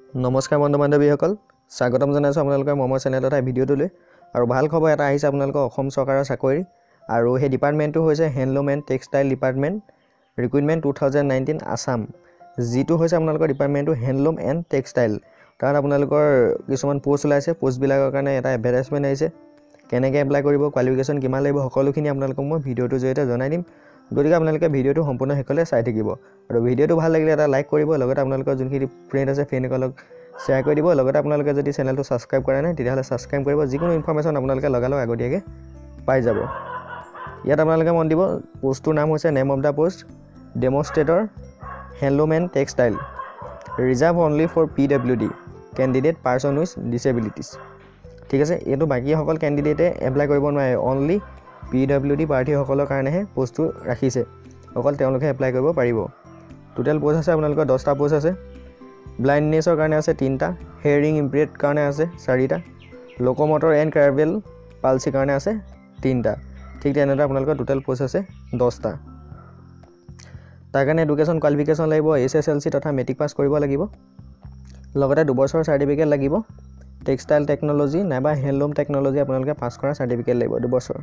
নমস্কাৰ বন্ধু বান্ধৱীসকল, স্বাগতম জনাইছোঁ আপোনালোকৰ মমৰ চেনেল তথা ভিডিঅ'টোলৈ। আৰু ভাল খবৰ এটা আহিছে আপোনালোকৰ অসম চৰকাৰৰ চাকৰি, আৰু সেই ডিপাৰ্টমেণ্টটো হৈছে handloom and textile department, recruitment 2019 Assam, যিটো হৈছে আপোনালোকৰ ডিপাৰ্টমেণ্টটো হেণ্ডলুম এণ্ড টেক্সটাইল। তাত আপোনালোকৰ কিছুমান পোষ্ট ওলাইছে, পোষ্টবিলাকৰ কাৰণে এটা এডভাৰটাইজমেণ্ট আহিছে। কেনেকৈ এপ্লাই কৰিব, কোৱালিফিকেশ্যন কিমান লাগিব, সকলোখিনি আপোনালোকক মই ভিডিঅ'টোৰ জৰিয়তে জনাই দিম। গতিকে আপোনালোকে ভিডিঅ'টো সম্পূৰ্ণ শেষলৈ চাই থাকিব। আৰু ভিডিঅ'টো ভাল লাগিলে এটা লাইক কৰিব, লগতে আপোনালোকৰ যোনখিনি ফ্ৰেণ্ড আছে ফ্ৰেণ্ডসকলক শ্বেয়াৰ কৰি দিব। লগতে আপোনালোকে যদি চেনেলটো ছাবস্ক্ৰাইব কৰা নাই তেতিয়াহ'লে ছাবস্ক্ৰাইব কৰিব, যিকোনো ইনফৰমেশ্যন আপোনালোকে লগালগ আগতীয়াকৈ পাই যাব। ইয়াত আপোনালোকে মন দিব, পোষ্টটোৰ নাম হৈছে name of the post demonstrator handloom and textile, reserve only for PWD candidate person with disabilities. ঠিক আছে, এইটো বাকীসকল কেণ্ডিডেটে এপ্লাই কৰিব নোৱাৰে, অনলি PWD প্ৰাৰ্থীসকলৰ কাৰণেহে পোষ্টটো ৰাখিছে, অকল তেওঁলোকে এপ্লাই কৰিব পাৰিব। টোটেল পোষ্ট আছে আপোনালোকৰ 10টা পোষ্ট আছে। ব্লাইণ্ডনেছৰ কাৰণে আছে 3টা, হেয়াৰিং ইম্পেয়াৰ্ড কাৰণে আছে 4টা, লোক'মটৰ এণ্ড কাৰ্ভেল পালচিৰ কাৰণে আছে 3টা। ঠিক তেনেদৰে আপোনালোকৰ টোটেল পোষ্ট আছে 10টা। তাৰ কাৰণে এডুকেশ্যন কোৱালিফিকেশ্যন লাগিব, SSLC তথা মেট্ৰিক পাছ কৰিব লাগিব। লগতে 2 বছৰৰ চাৰ্টিফিকেট লাগিব, টেক্সটাইল টেকন'লজি নাইবা হেণ্ডলুম টেকন'লজি আপোনালোকে পাছ কৰা চাৰ্টিফিকেট লাগিব 2 বছৰ।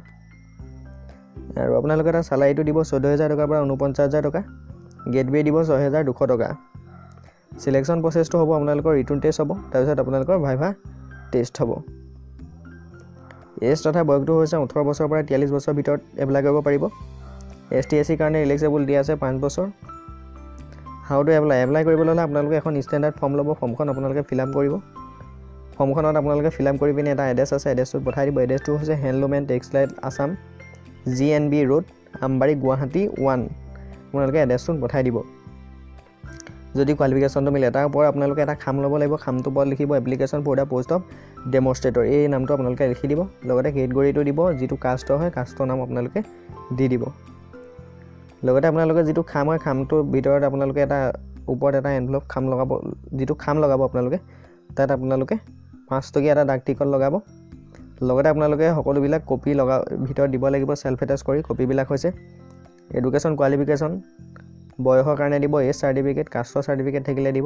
আৰু আপোনালোকে এটা চেলাৰীটো দিব 14,000 টকাৰ পৰা 49,000 টকা, গেটৱে দিব 6,200 টকা। চিলেকশ্যন প্ৰচেছটো হ'ব আপোনালোকৰ ৰিটন টেষ্ট হ'ব, তাৰপিছত আপোনালোকৰ ভাইভা টেষ্ট হ'ব। এজ তথা বয়সটো হৈছে 18 বছৰৰ পৰা 43 বছৰৰ ভিতৰত এপ্লাই কৰিব পাৰিব। ST SC কাৰণে ইলেক্সেবল দিয়া আছে 5 বছৰ। হাউ টু এপ্লাই কৰিবলৈ হ'লে আপোনালোকে এখন ষ্টেণ্ডাৰ্ড ফৰ্ম ল'ব, ফৰ্মখন আপোনালোকে ফিল আপ কৰিব। ফৰ্মখনত আপোনালোকে ফিল আপ কৰি পিনে এটা এড্ৰেছ আছে, এড্ৰেছটোত পঠাই দিব। এড্ৰেছটো হৈছে handloom and textile Assam, GNB road, Ambari, Guwahati 1। আপোনালোকে এড্ৰেছটোত পঠাই দিব। যদি কোৱালিফিকেশ্যনটো মিলে তাৰ ওপৰত আপোনালোকে এটা খাম ল'ব লাগিব, খামটোৰ ওপৰত লিখিব application for the post of demonstrator, এই নামটো আপোনালোকে লিখি দিব। লগতে কেটেগৰীটো দিব, যিটো কাষ্টৰ হয় কাষ্টৰ নাম আপোনালোকে দি দিব। লগতে আপোনালোকে যিটো খাম হয় খামটোৰ ভিতৰত আপোনালোকে এটা ওপৰত এটা এনভেলপ খাম লগাব, যিটো খাম লগাব আপোনালোকে তাত আপোনালোকে 5 টকীয়া এটা ডাক টিকট লগাব। লগতে আপোনালোকে সকলোবিলাক কপি ভিতৰত দিব লাগিব, চেল্ফ এটেষ্ট কৰি। কপিবিলাক হৈছে এডুকেশ্যন কোৱালিফিকেশ্যন, বয়সৰ কাৰণে দিব এজ চাৰ্টিফিকেট, কাষ্টৰ চাৰ্টিফিকেট থাকিলে দিব।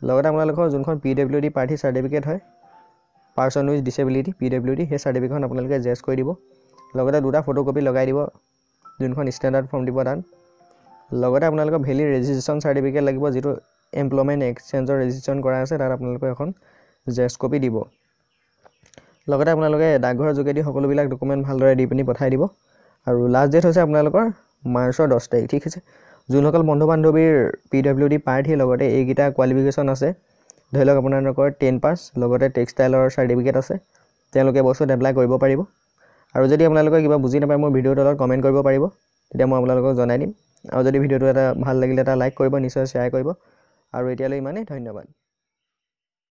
লগতে আপোনালোকৰ যোনখন PWD প্ৰাৰ্থী চাৰ্টিফিকেট হয়, পাৰ্চন উইথ ডিছেবিলিটি PWD, সেই চাৰ্টিফিকেটখন আপোনালোকে জেৰেক্স কৰি দিব। লগতে 2টা ফটোকপি লগাই দিব, যোনখন ষ্টেণ্ডাৰ্ড ফৰ্ম দিব তাত। লগতে আপোনালোকৰ ভেলিড ৰেজিষ্ট্ৰেশ্যন চাৰ্টিফিকেট লাগিব, যিটো এমপ্লয়মেণ্ট এক্সচেঞ্জৰ ৰেজিষ্ট্ৰেশ্যন কৰা আছে, তাত আপোনালোকে এখন জেৰেক্স কপি দিব। লগতে আপোনালোকে ডাকঘৰৰ যোগেদি সকলোবিলাক ডকুমেণ্ট ভালদৰে দি পিনি পঠাই দিব। আৰু লাষ্ট ডেট হৈছে আপোনালোকৰ মাৰ্চৰ 10 তাৰিখ। ঠিক আছে, যোনসকল বন্ধু বান্ধৱীৰ PWD প্ৰাৰ্থী লগতে এইকেইটা কোৱালিফিকেশ্যন আছে, ধৰি লওক আপোনালোকৰ 10 পাছ লগতে টেক্সটাইলৰ চাৰ্টিফিকেট আছে, তেওঁলোকে বস্তুত এপ্লাই কৰিব পাৰিব। আৰু যদি আপোনালোকে কিবা বুজি নাপায় মোৰ ভিডিঅ'ৰ তলত কমেণ্ট কৰিব পাৰিব, তেতিয়া মই আপোনালোকক জনাই দিম। আৰু যদি ভিডিঅ'টো এটা ভাল লাগিলে এটা লাইক কৰিব, নিশ্চয় শ্বেয়াৰ কৰিব। আৰু এতিয়ালৈ ইমানেই, ধন্যবাদ।